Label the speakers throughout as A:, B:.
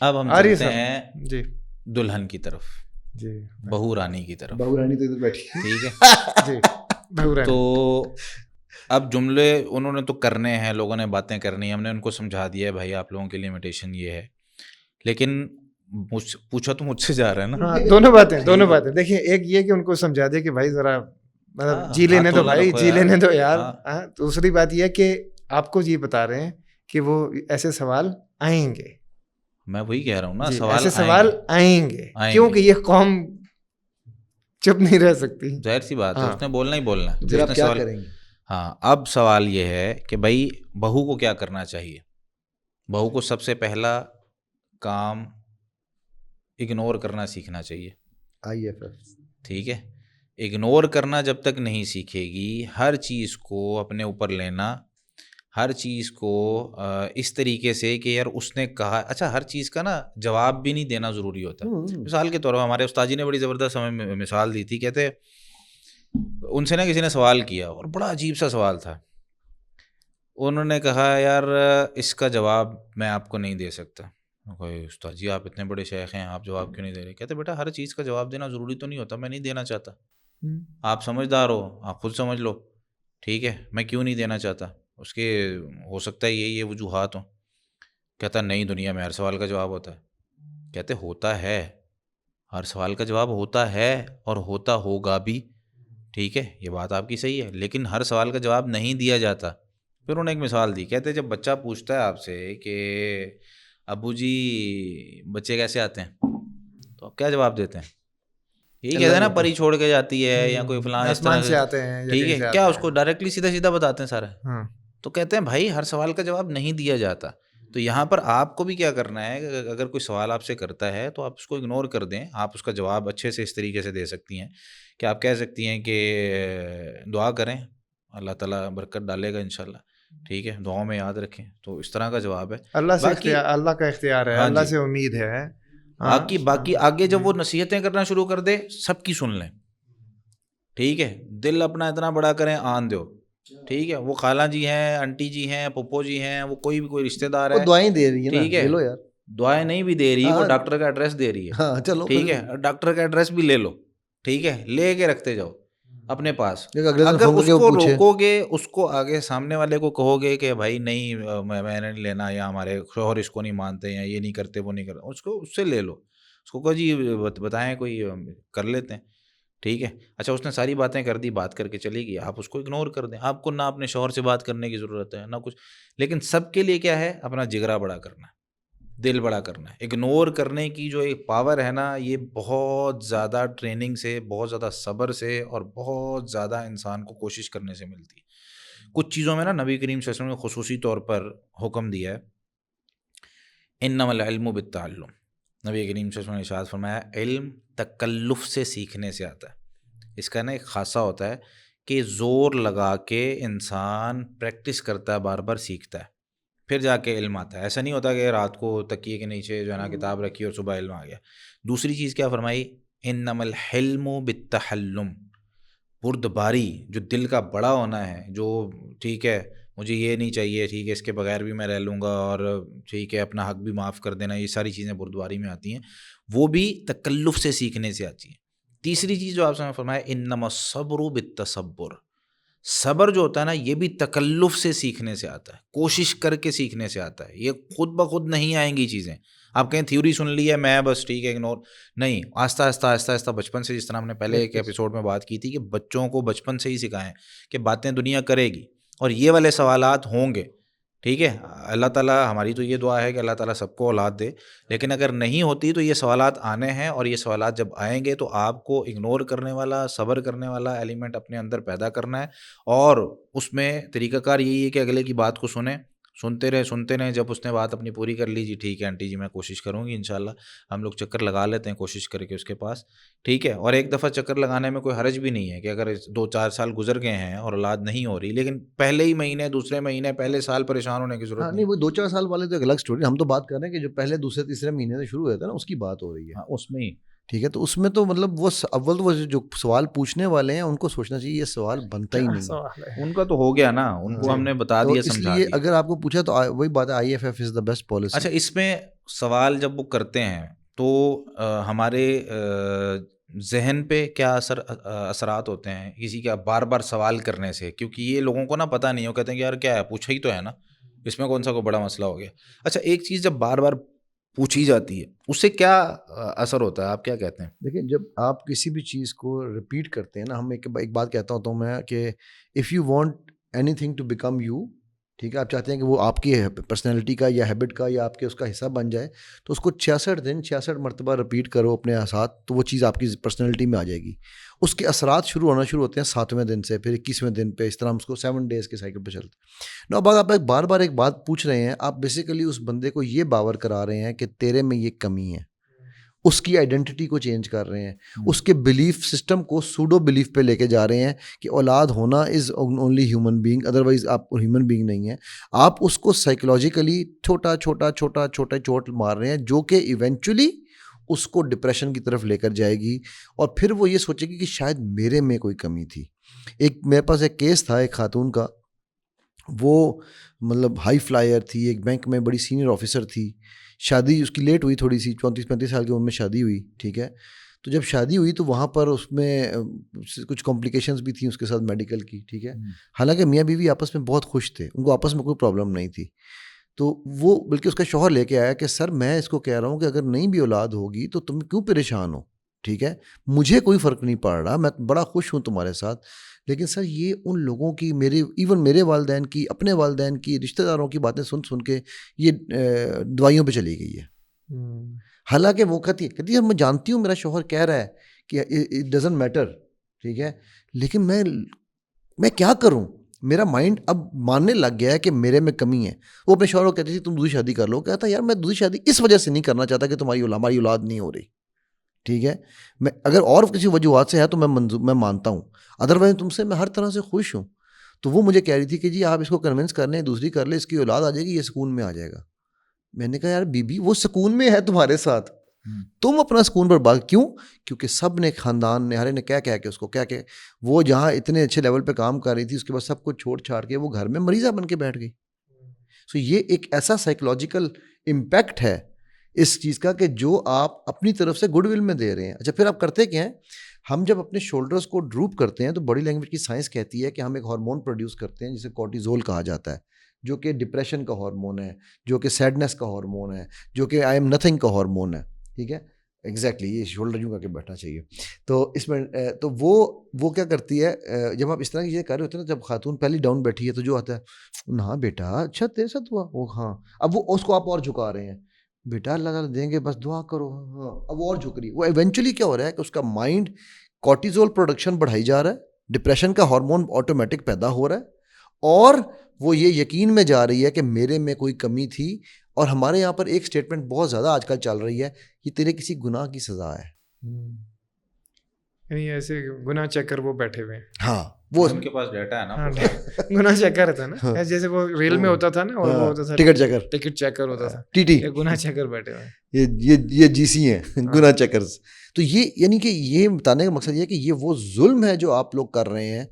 A: اب ہم چلتے ہیں
B: جی
A: دلہن کی طرف،
B: جی
A: بہو رانی کی طرف.
C: بہو رانی تو ادھر بیٹھی
A: ٹھیک ہے،
B: جی بہو رانی.
A: تو اب جملے انہوں نے تو کرنے ہیں، لوگوں نے باتیں کرنی ہیں، ہم نے ان کو سمجھا دیا ہے بھائی آپ لوگوں کی لمیٹیشن یہ ہے، لیکن پوچھا تو مجھ سے جا رہا ہے نا.
B: ہاں دونوں باتیں دیکھیں، ایک یہ کہ ان کو سمجھا دے کہ بھائی ذرا مطلب جی لینے دو بھائی، جی لینے دو یار. دوسری بات یہ کہ آپ کو یہ بتا رہے ہیں کہ وہ ایسے سوال آئیں گے.
A: میں وہی کہہ رہا ہوں نا،
B: ایسے سوال آئیں گے کیونکہ یہ قوم چپ نہیں رہ سکتی.
A: ظاہر سی بات ہے، اس نے بولنا ہی بولنا ہے.
C: پھر آپ کیا کریں گے؟
A: ہاں، اب سوال یہ ہے کہ بھائی بہو کو کیا کرنا چاہیے. بہو کو سب سے پہلا کام اگنور کرنا سیکھنا چاہیے.
C: IFF.
A: ٹھیک ہے، اگنور کرنا جب تک نہیں سیکھے گی، ہر چیز کو اپنے اوپر لینا، ہر چیز کو اس طریقے سے کہ یار اس نے کہا. اچھا، ہر چیز کا نا جواب بھی نہیں دینا ضروری ہوتا. مثال کے طور پر ہمارے استاد جی نے بڑی زبردست ہمیں مثال دی تھی. کہتے ان سے نا کسی نے سوال کیا اور بڑا عجیب سا سوال تھا. انہوں نے کہا یار اس کا جواب میں آپ کو نہیں دے سکتا. استاد جی آپ اتنے بڑے شیخ ہیں، آپ جواب کیوں نہیں دے رہے؟ کہتے بیٹا ہر چیز کا جواب دینا ضروری تو نہیں ہوتا، میں نہیں دینا چاہتا. آپ سمجھدار ہو، آپ خود سمجھ لو. ٹھیک ہے، میں کیوں نہیں دینا چاہتا؟ اس کے ہو سکتا ہے یہ وجوہات ہوں. کہتا نہیں، دنیا میں ہر سوال کا جواب ہوتا ہے. کہتے ہوتا ہے، ہر سوال کا جواب ہوتا ہے اور ہوتا ہوگا بھی. ٹھیک ہے، یہ بات آپ کی صحیح ہے، لیکن ہر سوال کا جواب نہیں دیا جاتا. پھر انہوں نے ایک مثال دی. کہتے جب بچہ پوچھتا ہے آپ سے کہ ابو جی بچے کیسے آتے ہیں، تو آپ کیا جواب دیتے ہیں؟ یہی کہتے ہیں نا پری چھوڑ کے جاتی ہے یا کوئی فلاں اس طرح
B: سے آتے ہیں.
A: ٹھیک ہے، کیا اس کو ڈائریکٹلی سیدھا بتاتے ہیں سارا؟ تو کہتے ہیں بھائی ہر سوال کا جواب نہیں دیا جاتا. تو یہاں پر آپ کو بھی کیا کرنا ہے، اگر کوئی سوال آپ سے کرتا ہے تو آپ اس کو اگنور کر دیں. آپ اس کا جواب اچھے سے اس طریقے سے دے سکتی ہیں کہ آپ کہہ سکتی ہیں کہ دعا کریں، اللہ تعالیٰ برکت ڈالے گا انشاءاللہ. ٹھیک ہے، دعاؤں میں یاد رکھیں. تو اس طرح کا جواب ہے.
B: اللہ کا اختیار ہے، اللہ سے امید ہے.
A: باقی آگے جب وہ نصیحتیں کرنا شروع کر دے سب کی سن لیں. ٹھیک ہے، دل اپنا اتنا بڑا کریں آن دو. ٹھیک ہے، وہ خالہ جی ہیں، انٹی جی ہیں، پپو جی ہیں، وہ کوئی رشتہ دار ہے،
C: دعائیں دے رہی ہے،
A: ٹھیک ہے،
C: لے لو یار.
A: دعائیں نہیں بھی دے رہی، وہ ڈاکٹر کا ایڈریس دے رہی ہے.
C: چلو
A: ٹھیک ہے، ڈاکٹر کا ایڈریس بھی لے لو. ٹھیک ہے، لے کے رکھتے جاؤ اپنے پاس. اگر اس کو روکو گے، اس کو آگے سامنے والے کو کہو گے کہ بھائی نہیں میں نے نہیں لینا، یا ہمارے شوہر اس کو نہیں مانتے ہیں، یہ نہیں کرتے وہ نہیں کرتے، اس سے لے لو. اس کو کہو جی بتائیں کوئی کر لیتے ہیں. ٹھیک ہے، اچھا اس نے ساری باتیں کر دی، بات کر کے چلی گئی، آپ اس کو اگنور کر دیں. آپ کو نہ اپنے شوہر سے بات کرنے کی ضرورت ہے نہ کچھ. لیکن سب کے لیے کیا ہے، اپنا جگرا بڑا کرنا ہے، دل بڑا کرنا ہے. اگنور کرنے کی جو ایک پاور ہے نا، یہ بہت زیادہ ٹریننگ سے، بہت زیادہ صبر سے اور بہت زیادہ انسان کو کوشش کرنے سے ملتی ہے. کچھ چیزوں میں نا نبی کریم صلی اللہ علیہ وسلم نے خصوصی طور پر حکم دیا ہے، انما العلم بالتعلم. نبی کریم صلی اللہ علیہ وسلم نے ارشاد فرمایا علم تکلف سے سیکھنے سے آتا ہے. اس کا نا ایک خاصہ ہوتا ہے کہ زور لگا کے انسان پریکٹس کرتا ہے، بار بار سیکھتا ہے، پھر جا کے علم آتا ہے. ایسا نہیں ہوتا کہ رات کو تکیے کے نیچے جو ہے نا کتاب رکھی اور صبح علم آ گیا. دوسری چیز کیا فرمائی، انما الحلم بالتحلم. بردباری، جو دل کا بڑا ہونا ہے، جو ٹھیک ہے مجھے یہ نہیں چاہیے، ٹھیک ہے اس کے بغیر بھی میں رہ لوں گا، اور ٹھیک ہے اپنا حق بھی معاف کر دینا، یہ ساری چیزیں بردباری میں آتی ہیں، وہ بھی تکلف سے سیکھنے سے آتی ہیں. تیسری چیز جو آپ سے فرمایا انما الصبر بالتصبر. صبر جو ہوتا ہے نا، یہ بھی تکلف سے سیکھنے سے آتا ہے، کوشش کر کے سیکھنے سے آتا ہے. یہ خود بخود نہیں آئیں گی چیزیں. آپ کہیں تھیوری سن لی ہے میں بس ٹھیک ہے اگنور نہیں، آہستہ آہستہ بچپن سے، جس طرح ہم نے پہلے ایک ایپیسوڈ میں بات کی تھی کہ بچوں کو بچپن سے ہی سکھائیں کہ باتیں دنیا کرے گی اور یہ والے سوالات ہوں گے. ٹھیک ہے، اللہ تعالیٰ، ہماری تو یہ دعا ہے کہ اللہ تعالیٰ سب کو اولاد دے، لیکن اگر نہیں ہوتی تو یہ سوالات آنے ہیں، اور یہ سوالات جب آئیں گے تو آپ کو اگنور کرنے والا، صبر کرنے والا ایلیمنٹ اپنے اندر پیدا کرنا ہے. اور اس میں طریقہ کار یہی ہے کہ اگلے کی بات کو سنتے رہیں. جب اس نے بات اپنی پوری کر لی، جی ٹھیک ہے آنٹی جی میں کوشش کروں گی انشاءاللہ، ہم لوگ چکر لگا لیتے ہیں کوشش کر کے اس کے پاس. ٹھیک ہے، اور ایک دفعہ چکر لگانے میں کوئی حرج بھی نہیں ہے کہ اگر 2-4 سال گزر گئے ہیں اور اولاد نہیں ہو رہی، لیکن پہلے ہی مہینے، دوسرے مہینے، پہلے سال پریشان ہونے کی ضرورت
C: نہیں. وہ 2-4 سال والے تو ایک الگ اسٹوری. ہم تو بات کر رہے ہیں کہ جو پہلے دوسرے تیسرے مہینے سے شروع ہوتا ہے نا، اس کی بات ہو رہی ہے.
A: اس میں ہی
C: ٹھیک ہے. تو اس میں تو مطلب وہ اول وہ جو سوال پوچھنے والے ہیں ان کو سوچنا چاہیے یہ سوال بنتا ہی نہیں.
A: ان کا تو ہو گیا نا, ان کو ہم نے بتا دیا,
C: اس
A: سمجھا
C: لیے
A: دیا.
C: اگر آپ کو پوچھا تو وہی بات ہے, IFF is the best policy.
A: اچھا, اس میں سوال جب وہ کرتے ہیں تو ہمارے ذہن پہ کیا اثرات ہوتے ہیں کسی کا بار بار سوال کرنے سے؟ کیونکہ یہ لوگوں کو نا پتہ نہیں ہو, کہتے ہیں کہ یار کیا ہے, پوچھا ہی تو ہے نا, اس میں کون سا کوئی بڑا مسئلہ ہو گیا. اچھا, ایک چیز جب بار بار پوچھی جاتی ہے اس سے کیا اثر ہوتا ہے, آپ کیا کہتے ہیں؟
C: دیکھیں, جب آپ کسی بھی چیز کو ریپیٹ کرتے ہیں نا, ہم ایک بات کہتا ہوتا ہوں میں کہ if you want any thing to become you, ٹھیک ہے, آپ چاہتے ہیں کہ وہ آپ کی پرسنالٹی کا یا ہیبٹ کا یا آپ کے اس کا حصہ بن جائے, تو اس کو 66 دن 66 مرتبہ ریپیٹ کرو اپنے ساتھ, تو وہ چیز آپ کی پرسنالٹی میں آ جائے گی. اس کے اثرات ہونا شروع ہوتے ہیں 7ویں دن سے, پھر 21ویں دن پہ, اس طرح ہم اس کو 7 days کے سائیکل پہ چلتے ہیں. اب آپ بار بار ایک بات پوچھ رہے ہیں, آپ بیسیکلی اس بندے کو یہ باور کرا رہے ہیں کہ تیرے میں یہ کمی ہے, اس کی آئیڈینٹی کو چینج کر رہے ہیں, اس کے بلیف سسٹم کو سوڈو بلیف پہ لے کے جا رہے ہیں کہ اولاد ہونا is only human being, otherwise آپ ہیومن بینگ نہیں ہیں. آپ اس کو سائیکولوجیکلی چھوٹا چوٹ مار رہے ہیں, جو کہ ایونچولی اس کو ڈپریشن کی طرف لے کر جائے گی, اور پھر وہ یہ سوچے گی کہ شاید میرے میں کوئی کمی تھی. میرے پاس ایک کیس تھا ایک خاتون کا, وہ مطلب ہائی فلائر تھی, ایک بینک میں بڑی سینئر آفیسر تھی. شادی اس کی لیٹ ہوئی تھوڑی سی, 34-35 سال کی عمر میں شادی ہوئی, ٹھیک ہے. تو جب شادی ہوئی تو وہاں پر اس میں کچھ کمپلیکیشنز بھی تھیں اس کے ساتھ میڈیکل کی, ٹھیک ہے. حالانکہ میاں بیوی آپس میں بہت خوش تھے, ان کو آپس میں کوئی پرابلم نہیں تھی. تو وہ بلکہ اس کا شوہر لے کے آیا کہ سر میں اس کو کہہ رہا ہوں کہ اگر نہیں بھی اولاد ہوگی تو تم کیوں پریشان ہو, ٹھیک ہے, مجھے کوئی فرق نہیں پڑ رہا, میں بڑا خوش ہوں تمہارے ساتھ, لیکن سر یہ ان لوگوں کی, میرے والدین کی, اپنے والدین کی, رشتہ داروں کی باتیں سن کے یہ دوائیوں پہ چلی گئی ہے. حالانکہ وہ کہتی ہے میں جانتی ہوں میرا شوہر کہہ رہا ہے کہ اٹ ڈزنٹ میٹر, ٹھیک ہے, لیکن میں کیا کروں, میرا مائنڈ اب ماننے لگ گیا ہے کہ میرے میں کمی ہے. وہ اپنے شوہر کو کہتی تھی تم دوسری شادی کر لو, کہتا یار میں دوسری شادی اس وجہ سے نہیں کرنا چاہتا کہ ہماری اولاد نہیں ہو رہی, ٹھیک ہے. میں اگر اور کسی وجوہات سے ہے تو میں مانتا ہوں, ادروائز تم سے میں ہر طرح سے خوش ہوں. تو وہ مجھے کہہ رہی تھی کہ جی آپ اس کو کنونس کر لیں, دوسری کر لیں, اس کی اولاد آ جائے گی, یہ سکون میں آ جائے گا. میں نے کہا یار بی بی وہ سکون میں ہے تمہارے ساتھ, تم اپنا سکون برباد کیوں؟ کیونکہ سب نے, خاندان نے, ہر نے کیا کہ اس کو کیا کہ وہ جہاں اتنے اچھے لیول پہ کام کر رہی تھی, اس کے بعد سب کچھ چھوڑ چھاڑ کے وہ گھر میں مریضہ بن کے بیٹھ گئی. سو یہ ایک ایسا سائیکولوجیکل امپیکٹ ہے اس چیز کا کہ جو آپ اپنی طرف سے گڈ ول میں دے رہے ہیں. اچھا, پھر آپ کرتے کیا ہیں, ہم جب اپنے شولڈرز کو ڈروپ کرتے ہیں تو باڈی لینگویج کی سائنس کہتی ہے کہ ہم ایک ہارمون پروڈیوس کرتے ہیں جسے کورٹیزول کہا جاتا ہے, جو کہ ڈپریشن کا ہارمون ہے, جو کہ سیڈنس کا ہارمون ہے, جو کہ آئی ایم نتھنگ کا ہارمون ہے, ٹھیک ہے. ایگزیکٹلی یہ شولڈر یوں کر کے بیٹھنا چاہیے. تو اس میں تو وہ کیا کرتی ہے, جب آپ اس طرح کی چیزیں کر رہے ہوتے ہیں نا, جب خاتون پہلی ڈاؤن بیٹھی ہے تو جو آتا ہے نا بیٹا اچھا تیرے ساتھ ہوا, وہ ہاں, اب وہ اس کو آپ اور جھکا رہے ہیں, بیٹا اللہ تعالیٰ دیں گے بس دعا کرو, ہاں, اب وہ اور جھک رہی ہے. وہ ایونچولی کیا ہو رہا ہے کہ اس کا مائنڈ کورٹیزول پروڈکشن بڑھائی جا رہا ہے, ڈپریشن کا ہارمون آٹومیٹک پیدا ہو رہا ہے, اور وہ یہ یقین میں جا رہی ہے کہ میرے میں کوئی کمی تھی. اور ہمارے یہاں پر ایک سٹیٹمنٹ بہت زیادہ آج کل چل رہی ہے, یہ تیرے کسی گناہ کی سزا ہے.
B: یعنی ایسے گناہ چیکر وہ بیٹھے ہوئے ہیں.
C: ہاں, وہ
A: ان کے پاس ڈیٹا ہے نا,
B: گناہ چیکر رہتا ہے نا, جیسے وہ ریل میں ہوتا تھا نا, اور وہ ہوتا تھا ٹکٹ چیکر ہوتا تھا,
C: ٹی
B: گناہ چیکر بیٹھے ہوئے ہیں,
C: یہ جی سی ہیں گناہ چیکرز. تو یہ یعنی کہ یہ بتانے کا مقصد یہ کہ یہ وہ ظلم ہے جو آپ لوگ کر رہے ہیں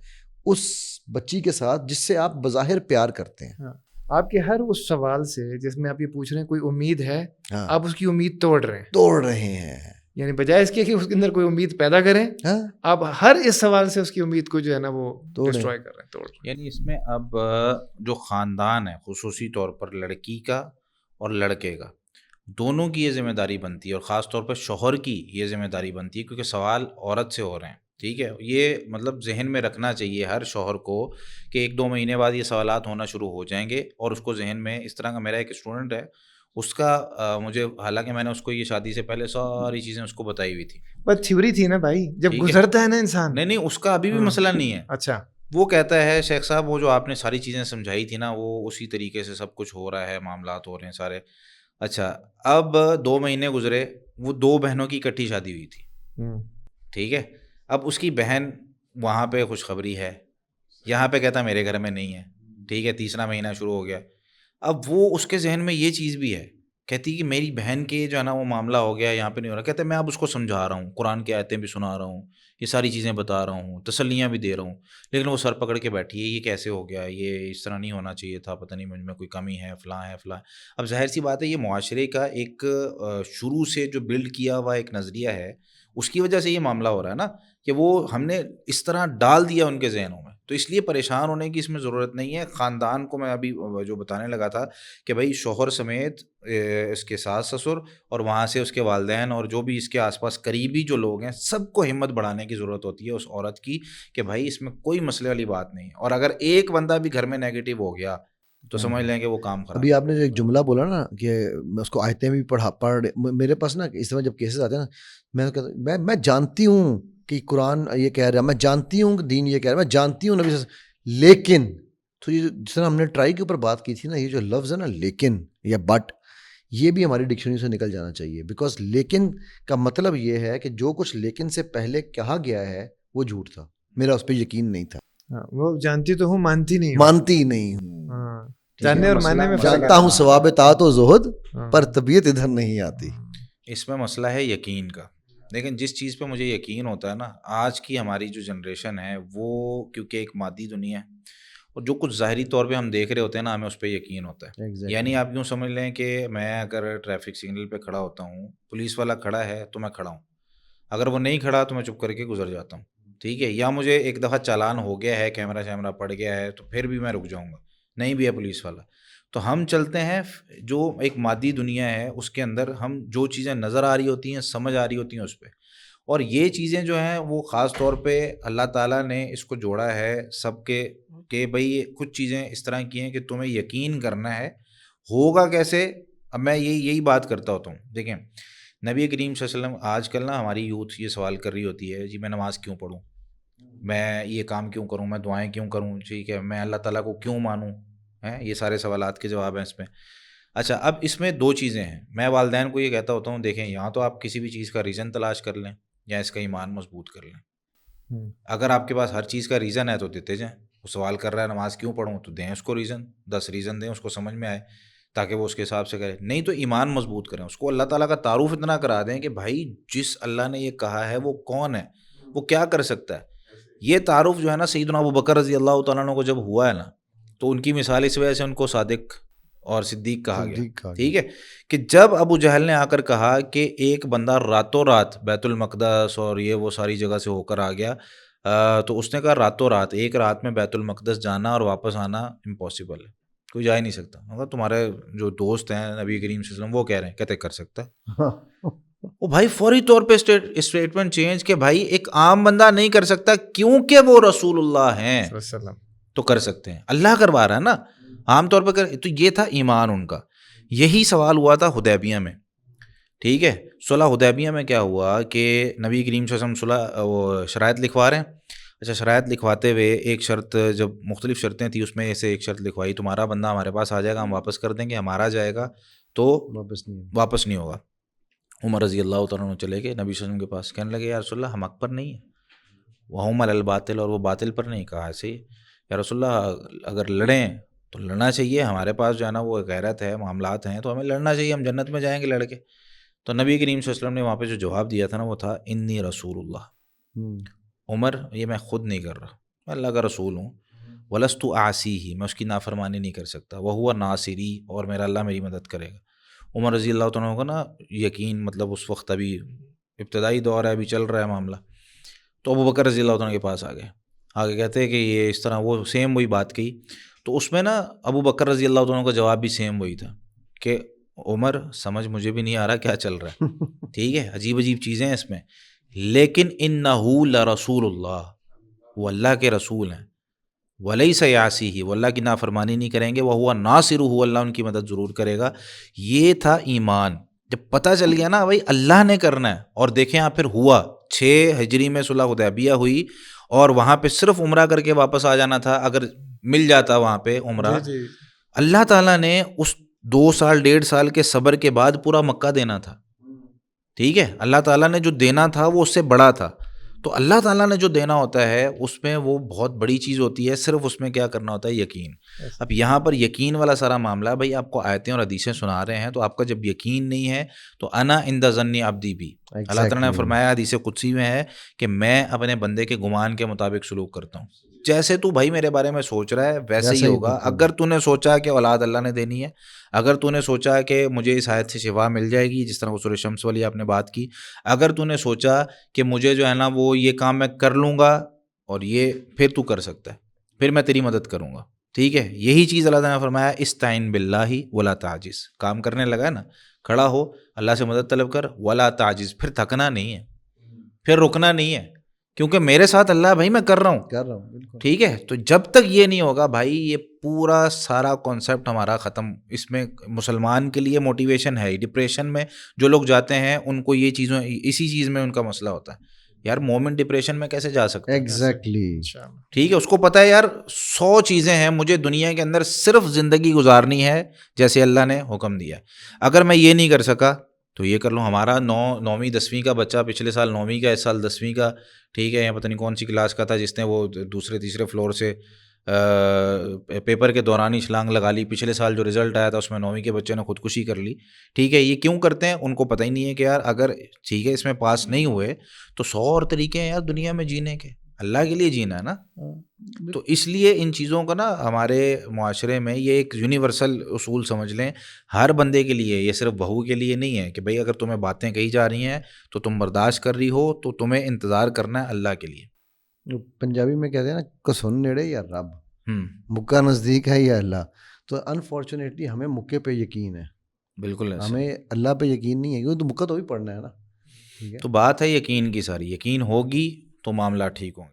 C: اس بچی کے ساتھ جس سے آپ بظاہر پیار کرتے ہیں.
B: آپ کے ہر اس سوال سے جس میں آپ یہ پوچھ رہے ہیں کوئی امید ہے, آپ اس کی امید توڑ رہے ہیں. یعنی بجائے اس کے کہ اس کے اندر کوئی امید پیدا کریں, آپ ہر اس سوال سے اس کی امید کو جو ہے نا وہ ڈسٹروائے کر رہے ہیں, توڑ رہے ہیں.
A: یعنی اس میں اب جو خاندان ہے, خصوصی طور پر لڑکی کا اور لڑکے کا, دونوں کی یہ ذمہ داری بنتی ہے, اور خاص طور پر شوہر کی یہ ذمہ داری بنتی ہے, کیونکہ سوال عورت سے ہو رہے ہیں, ٹھیک ہے. یہ مطلب ذہن میں رکھنا چاہیے ہر شوہر کو کہ 1-2 مہینے بعد یہ سوالات ہونا شروع ہو جائیں گے, اور اس کو ذہن میں اس طرح کا. میرا ایک اسٹوڈنٹ ہے, اس کا مجھے, حالانکہ میں نے اس کو یہ شادی سے پہلے ساری چیزیں اس کو بتائی ہوئی تھی,
B: بس تھیوری تھی نا بھائی, جب گزرتا ہے نا انسان.
A: نہیں, اس کا ابھی بھی مسئلہ نہیں ہے.
B: اچھا,
A: وہ کہتا ہے شیخ صاحب وہ جو آپ نے ساری چیزیں سمجھائی تھی نا, وہ اسی طریقے سے سب کچھ ہو رہا ہے, معاملات ہو رہے ہیں سارے. اچھا, اب 2 مہینے گزرے, وہ 2 بہنوں کی اکٹھی شادی ہوئی تھی, ٹھیک ہے. اب اس کی بہن وہاں پہ خوشخبری ہے, یہاں پہ کہتا میرے گھر میں نہیں ہے, ٹھیک ہے. 3 مہینہ شروع ہو گیا. اب وہ اس کے ذہن میں یہ چیز بھی ہے کہتی کہ میری بہن کے جو ہے نا وہ معاملہ ہو گیا, یہاں پہ نہیں ہو رہا. کہتے میں اب اس کو سمجھا رہا ہوں, قرآن کی آیتیں بھی سنا رہا ہوں, یہ ساری چیزیں بتا رہا ہوں, تسلیاں بھی دے رہا ہوں, لیکن وہ سر پکڑ کے بیٹھی ہے, یہ کیسے ہو گیا, یہ اس طرح نہیں ہونا چاہیے تھا, پتہ نہیں مجھ میں کوئی کمی ہے, فلاں ہے فلاں. اب ظاہر سی بات ہے یہ معاشرے کا ایک شروع سے جو بلڈ کیا ہوا ایک نظریہ ہے, اس کی وجہ سے یہ معاملہ ہو رہا ہے نا, کہ وہ ہم نے اس طرح ڈال دیا ان کے ذہنوں میں. تو اس لیے پریشان ہونے کی اس میں ضرورت نہیں ہے. خاندان کو میں ابھی جو بتانے لگا تھا کہ بھائی شوہر سمیت اس کے ساس سسر اور وہاں سے اس کے والدین اور جو بھی اس کے آس پاس قریبی جو لوگ ہیں, سب کو ہمت بڑھانے کی ضرورت ہوتی ہے اس عورت کی, کہ بھائی اس میں کوئی مسئلے والی بات نہیں ہے. اور اگر ایک بندہ بھی گھر میں نیگیٹو ہو گیا تو سمجھ لیں کہ وہ کام خراب.
C: ابھی آپ نے جو ایک جملہ بولا نا کہ میں اس کو آیتیں بھی پڑھ میرے پاس نا اس طرح جب کیسز آتے ہیں نا, میں جانتی ہوں کہ قرآن یہ کہہ رہا ہے, میں جانتی ہوں کہ دین یہ کہہ رہا ہے, میں جانتی ہوں نبی, لیکن تو یہ جس طرح ہم نے ٹرائی کے اوپر بات کی تھی نا, یہ جو لفظ ہے نا لیکن یا بٹ, یہ بھی ہماری ڈکشنری سے نکل جانا چاہیے. بیکاز لیکن کا مطلب یہ ہے کہ جو کچھ لیکن سے پہلے کہا گیا ہے وہ جھوٹ تھا, میرا اس پہ یقین نہیں تھا.
B: وہ جانتی تو ہوں, مانتی نہیں
C: ہوں.
B: جاننے اور ماننے میں
C: جانتا ہوں ثواب طاعت و زہد, پر طبیعت ادھر نہیں آتی.
A: اس میں مسئلہ ہے یقین کا. لیکن جس چیز پہ مجھے یقین ہوتا ہے نا, آج کی ہماری جو جنریشن ہے وہ کیونکہ ایک مادی دنیا ہے, اور جو کچھ ظاہری طور پہ ہم دیکھ رہے ہوتے ہیں نا, ہمیں اس پہ یقین ہوتا ہے. یعنی آپ یوں سمجھ لیں کہ میں اگر ٹریفک سگنل پہ کھڑا ہوتا ہوں, پولیس والا کھڑا ہے تو میں کھڑا ہوں, اگر وہ نہیں کھڑا تو میں چپ کر کے گزر جاتا ہوں, ٹھیک ہے. یا مجھے ایک دفعہ چالان ہو گیا ہے, کیمرہ شیمرہ پڑ گیا ہے, تو پھر بھی میں رک جاؤں گا, نہیں بھی ہے پولیس والا. تو ہم چلتے ہیں جو ایک مادی دنیا ہے اس کے اندر, ہم جو چیزیں نظر آ رہی ہوتی ہیں, سمجھ آ رہی ہوتی ہیں اس پہ. اور یہ چیزیں جو ہیں وہ خاص طور پہ اللہ تعالیٰ نے اس کو جوڑا ہے سب کے, کہ بھئی کچھ چیزیں اس طرح کی ہیں کہ تمہیں یقین کرنا ہے. ہوگا کیسے؟ اب میں یہی بات کرتا ہوتا ہوں. دیکھیں نبی کریم صلی اللہ علیہ وسلم, آج کل نا ہماری یوتھ یہ سوال کر رہی ہوتی ہے, جی میں نماز کیوں پڑھوں, میں یہ کام کیوں کروں, میں دعائیں کیوں کروں, ٹھیک ہے, میں اللہ تعالیٰ کو کیوں مانوں, ہیں یہ سارے سوالات کے جواب ہیں اس میں. اچھا اب اس میں دو چیزیں ہیں. میں والدین کو یہ کہتا ہوتا ہوں, دیکھیں یہاں تو آپ کسی بھی چیز کا ریزن تلاش کر لیں یا اس کا ایمان مضبوط کر لیں. اگر آپ کے پاس ہر چیز کا ریزن ہے تو دیتے جائیں. وہ سوال کر رہا ہے نماز کیوں پڑھوں, تو دیں اس کو ریزن, 10 ریزن دیں, اس کو سمجھ میں آئے تاکہ وہ اس کے حساب سے کرے. نہیں تو ایمان مضبوط کریں, اس کو اللہ تعالیٰ کا تعارف اتنا کرا دیں کہ بھائی جس اللہ نے یہ کہا ہے وہ کون ہے, وہ کیا کر سکتا ہے. یہ تعارف جو ہے نا سیدنا ابو بکر رضی اللہ تعالیٰ عنہ کو جب ہوا ہے نا, تو ان کی مثال اس وجہ سے ان کو صادق اور صدیق کہا گیا, ٹھیک ہے. کہ جب ابو جہل نے آ کر کہا کہ ایک بندہ راتوں رات بیت المقدس اور یہ وہ ساری جگہ سے ہو کر آ گیا, تو اس نے کہا راتوں رات, ایک رات میں بیت المقدس جانا اور واپس آنا امپاسبل ہے, کوئی جا ہی نہیں سکتا. مگر تمہارے جو دوست ہیں نبی کریم صلی اللہ علیہ وسلم وہ کہہ رہے ہیں, کہتے کر سکتا ہے. وہ بھائی فوری طور پہ اسٹیٹمنٹ چینج کہ بھائی ایک عام بندہ نہیں کر سکتا, کیونکہ وہ رسول اللہ ہیں تو کر سکتے ہیں, اللہ کروا رہا ہے نا, عام طور پہ تو یہ تھا ایمان ان کا. یہی سوال ہوا تھا حدیبیہ میں, ٹھیک ہے. صلح حدیبیہ میں کیا ہوا کہ نبی کریم صلی اللہ علیہ وسلم صلح وہ شرائط لکھوا رہے ہیں. اچھا شرائط لکھواتے ہوئے ایک شرط, جب مختلف شرطیں تھیں اس میں سے ایک شرط لکھوائی, تمہارا بندہ ہمارے پاس آ جائے گا ہم واپس کر دیں گے, ہمارا جائے گا تو واپس نہیں ہوگا. عمر رضی اللہ تعالیٰ عنہ چلے گئے نبی صلی اللہ علیہ وسلم کے پاس, کہنے لگے یا رسول اللہ ہم حق پر نہیں ہیں, وہم علی الباطل, اور وہ باطل پر نہیں. کہا ایسے ہی یا رسول اللہ اگر لڑیں تو لڑنا چاہیے, ہمارے پاس جو ہے نا وہ غیرت ہے, معاملات ہیں, تو ہمیں لڑنا چاہیے, ہم جنت میں جائیں گے لڑ کے. تو نبی کریم صلی اللہ علیہ وسلم نے وہاں پہ جو جواب دیا تھا نا وہ تھا انی رسول اللہ, عمر یہ میں خود نہیں کر رہا, میں اللہ کا رسول ہوں, ولست اعصی ہی, میں اس کی نافرمانی نہیں کر سکتا, وہو ناصری, اور میرا اللہ میری مدد کرے گا. عمر رضی اللہ تعالیٰ کو نا یقین, مطلب اس وقت ابھی ابتدائی دور ہے, ابھی چل رہا ہے معاملہ. تو ابو بکر رضی اللہ تعالیٰ کے پاس آ گئے, آگے کہتے ہیں کہ یہ اس طرح, وہ سیم وہی بات کہی. تو اس میں نا ابو بکر رضی اللہ تعالیٰ کا جواب بھی سیم وہی تھا کہ عمر سمجھ مجھے بھی نہیں آ رہا کیا چل رہا ہے, ٹھیک ہے, عجیب عجیب چیزیں ہیں اس میں, لیکن انہ لرسول اللہ, وہ اللہ کے رسول ہیں, ولیس یعصیہ, وہ اللہ کی نافرمانی نہیں کریں گے, وہو ناصرہ, اللہ ان کی مدد ضرور کرے گا. یہ تھا ایمان. جب پتہ چل گیا نا بھائی اللہ نے کرنا ہے, اور دیکھیں آپ پھر ہوا 6 ہجری میں صلح حدیبیہ ہوئی, اور وہاں پہ صرف عمرہ کر کے واپس آ جانا تھا, اگر مل جاتا وہاں پہ عمرہ. اللہ تعالیٰ نے اس 2 سال 1.5 سال کے صبر کے بعد پورا مکہ دینا تھا, ٹھیک ہے. اللہ تعالیٰ نے جو دینا تھا وہ اس سے بڑا تھا. تو اللہ تعالیٰ نے جو دینا ہوتا ہے اس میں وہ بہت بڑی چیز ہوتی ہے, صرف اس میں کیا کرنا ہوتا ہے, یقین. اب یہاں پر یقین والا سارا معاملہ ہے بھائی, آپ کو آیتیں اور حدیثیں سنا رہے ہیں تو آپ کا جب یقین نہیں ہے تو انا عند ظن عبدی بھی, اللہ تعالیٰ نے فرمایا حدیث قدسی میں ہے کہ میں اپنے بندے کے گمان کے مطابق سلوک کرتا ہوں, جیسے تو بھائی میرے بارے میں سوچ رہا ہے ویسے ہی ہوگا. اگر تو نے سوچا کہ اولاد اللہ نے دینی ہے, اگر تو نے سوچا کہ مجھے اس آیت سے شفا مل جائے گی, جس طرح سورہ شمس والی آپ نے بات کی, اگر تو نے سوچا کہ مجھے جو ہے نا وہ یہ کام میں کر لوں گا اور یہ, پھر تو کر سکتا ہے, پھر میں تیری مدد کروں گا. ٹھیک ہے, یہی چیز اللہ تعالیٰ نے فرمایا استعین باللہ ولا تعجز, کام کرنے لگا ہے نا, کھڑا ہو اللہ سے مدد طلب کر, ولا تعجز, پھر تھکنا نہیں ہے, پھر رکنا نہیں ہے, کیونکہ میرے ساتھ اللہ بھائی میں کر رہا ہوں. ٹھیک ہے, تو جب تک یہ نہیں ہوگا بھائی, یہ پورا سارا کانسیپٹ ہمارا ختم. اس میں مسلمان کے لیے موٹیویشن ہے. ڈپریشن میں جو لوگ جاتے ہیں ان کو یہ چیزوں, اسی چیز میں ان کا مسئلہ ہوتا ہے, یار مومن ڈپریشن میں کیسے جا سکتا ہے.
C: ایگزیکٹلی.
A: ٹھیک ہے, اس کو پتا ہے یار 100 چیزیں ہیں مجھے دنیا کے اندر, صرف زندگی گزارنی ہے جیسے اللہ نے حکم دیا. اگر میں یہ نہیں کر سکا تو یہ کر لوں. ہمارا 9ویں 10ویں کا بچہ پچھلے سال 9ویں کا, اس سال 10ویں کا, ٹھیک ہے, یا پتہ نہیں کون سی کلاس کا تھا, جس نے وہ دوسرے تیسرے فلور سے پیپر کے دوران ہی چھلانگ لگا لی. پچھلے سال جو رزلٹ آیا تھا اس میں 9ویں کے بچے نے خودکشی کر لی. ٹھیک ہے, یہ کیوں کرتے ہیں ان کو پتہ ہی نہیں ہے کہ یار اگر ٹھیک ہے اس میں پاس نہیں ہوئے تو 100 اور طریقے ہیں یار دنیا میں جینے کے, اللہ کے لیے جینا ہے نا. تو اس لیے ان چیزوں کا نا ہمارے معاشرے میں یہ ایک یونیورسل اصول سمجھ لیں, ہر بندے کے لیے, یہ صرف بہو کے لیے نہیں ہے کہ بھئی اگر تمہیں باتیں کہی جا رہی ہیں تو تم برداشت کر رہی ہو, تو تمہیں انتظار کرنا ہے اللہ کے لیے.
C: پنجابی میں کہتے ہیں نا کسن نیڑے یا رب, مکہ نزدیک ہے یا اللہ. تو انفارچونیٹلی ہمیں مکے پہ یقین ہے,
A: بالکل
C: ہمیں اللہ پہ یقین نہیں ہے, کیونکہ تو مکہ تو بھی پڑھنا ہے نا.
A: تو بات ہے یقین کی ساری, یقین ہوگی تو معاملہ ٹھیک ہوں گے.